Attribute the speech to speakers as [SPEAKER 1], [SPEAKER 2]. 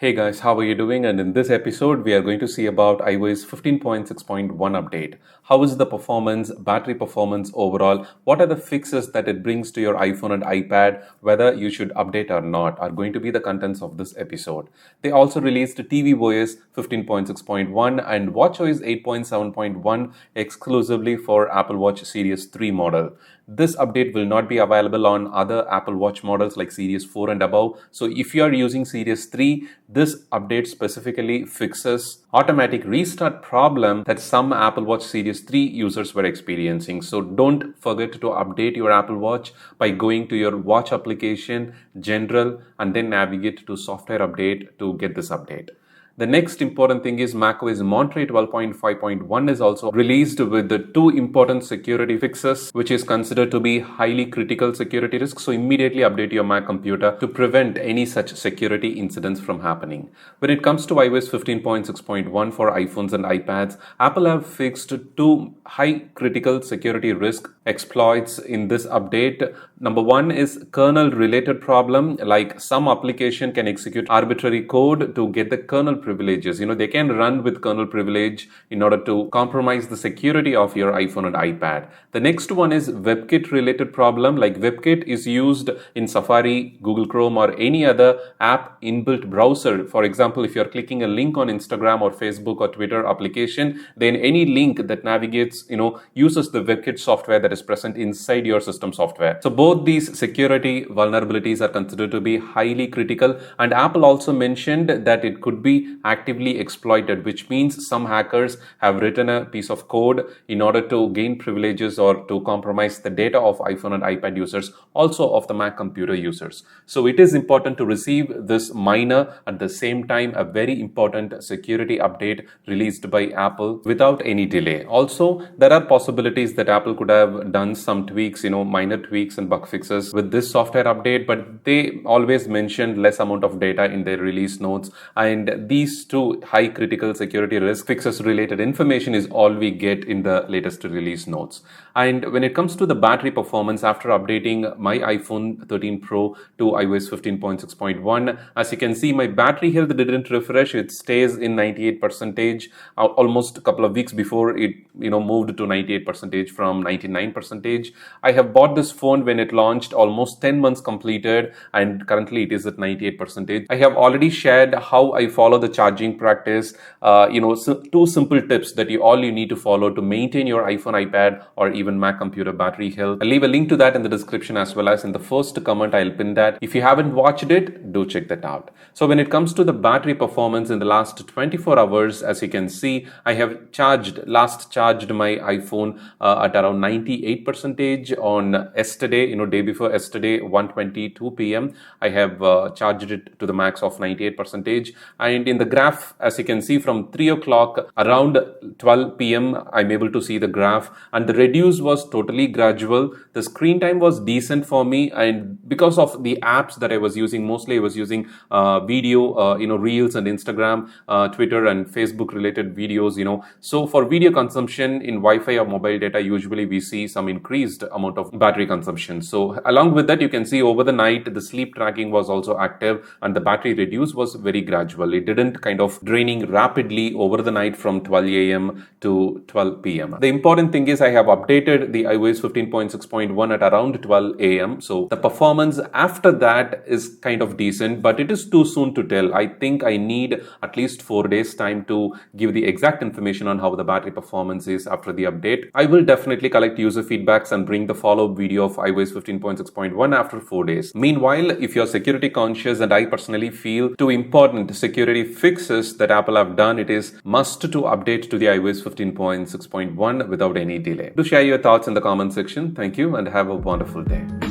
[SPEAKER 1] Hey guys, how are you doing? And in this episode, we are going to see about iOS 15.6.1 update. How is the performance, battery performance overall? What are the fixes that it brings to your iPhone and iPad? Whether you should update or not are going to be the contents of this episode. They also released tvOS 15.6.1 and watchOS 8.7.1 exclusively for Apple Watch Series 3 model. This update will not be available on other Apple Watch models like Series 4 and above. So if you are using Series 3, this update specifically fixes automatic restart problem that some Apple Watch Series 3 users were experiencing. So don't forget to update your Apple Watch by going to your watch application, general, and then navigate to software update to get this update. The next important thing is macOS Monterey 12.5.1 is also released with the two important security fixes, which is considered to be highly critical security risks. So immediately update your Mac computer to prevent any such security incidents from happening. When it comes to iOS 15.6.1 for iPhones and iPads, Apple have fixed two high critical security risk exploits in this update. Number one is kernel related problem, like some application can execute arbitrary code to get the kernel privileges. They can run with kernel privilege in order to compromise the security of your iPhone and iPad. The next one is WebKit related problem, like WebKit is used in Safari, Google Chrome, or any other app inbuilt browser. For example, if you're clicking a link on Instagram or Facebook or Twitter application, then any link that navigates, uses the WebKit software that is present inside your system software. So both these security vulnerabilities are considered to be highly critical, and Apple also mentioned that it could be actively exploited, which means some hackers have written a piece of code in order to gain privileges or to compromise the data of iPhone and iPad users, also of the Mac computer users. So it is important to receive this minor, at the same time a very important security update released by Apple without any delay. Also, there are possibilities that Apple could have done some tweaks, minor tweaks and bug fixes with this software update, but they always mentioned less amount of data in their release notes, and these two high critical security risk fixes related information is all we get in the latest release notes. And when it comes to the battery performance, after updating my iPhone 13 Pro to iOS 15.6.1, as you can see, my battery health didn't refresh. It stays in 98%, almost a couple of weeks before it moved to 98% from 99%. I have bought this phone when it launched, almost 10 months completed, and currently it is at 98%. I have already shared how I follow the charging practice, two simple tips that you need to follow to maintain your iPhone, iPad, or even Mac computer battery health. I'll leave a link to that in the description as well as in the first comment. I'll pin that. If you haven't watched it, do check that out. So when it comes to the battery performance in the last 24 hours, as you can see, I have last charged my iPhone at around 98% on yesterday, day before yesterday, 1:22 p.m. I have charged it to the max of 98%. And in the graph, as you can see, from 3 o'clock around 12 p.m., I'm able to see the graph, and the reduce was totally gradual. The screen time was decent for me, and because of the apps that I was using, mostly I was using video, Reels and Instagram, Twitter and Facebook related videos, So for video consumption in Wi-Fi or mobile data, usually we see some increased amount of battery consumption. So along with that, you can see over the night, the sleep tracking was also active, and the battery reduce was very gradual. It didn't kind of draining rapidly over the night from 12 a.m. to 12 p.m. The important thing is I have updated the iOS 15.6.1 at around 12 a.m. So the performance after that is kind of decent, but it is too soon to tell. I think I need at least 4 days time to give the exact information on how the battery performance is after the update. I will definitely collect user feedbacks and bring the follow-up video of iOS 15.6.1 after 4 days. Meanwhile, if you're security conscious, and I personally feel two important security fixes that Apple have done, it is must to update to the iOS 15.6.1 without any delay. Do share your thoughts in the comment section. Thank you and have a wonderful day.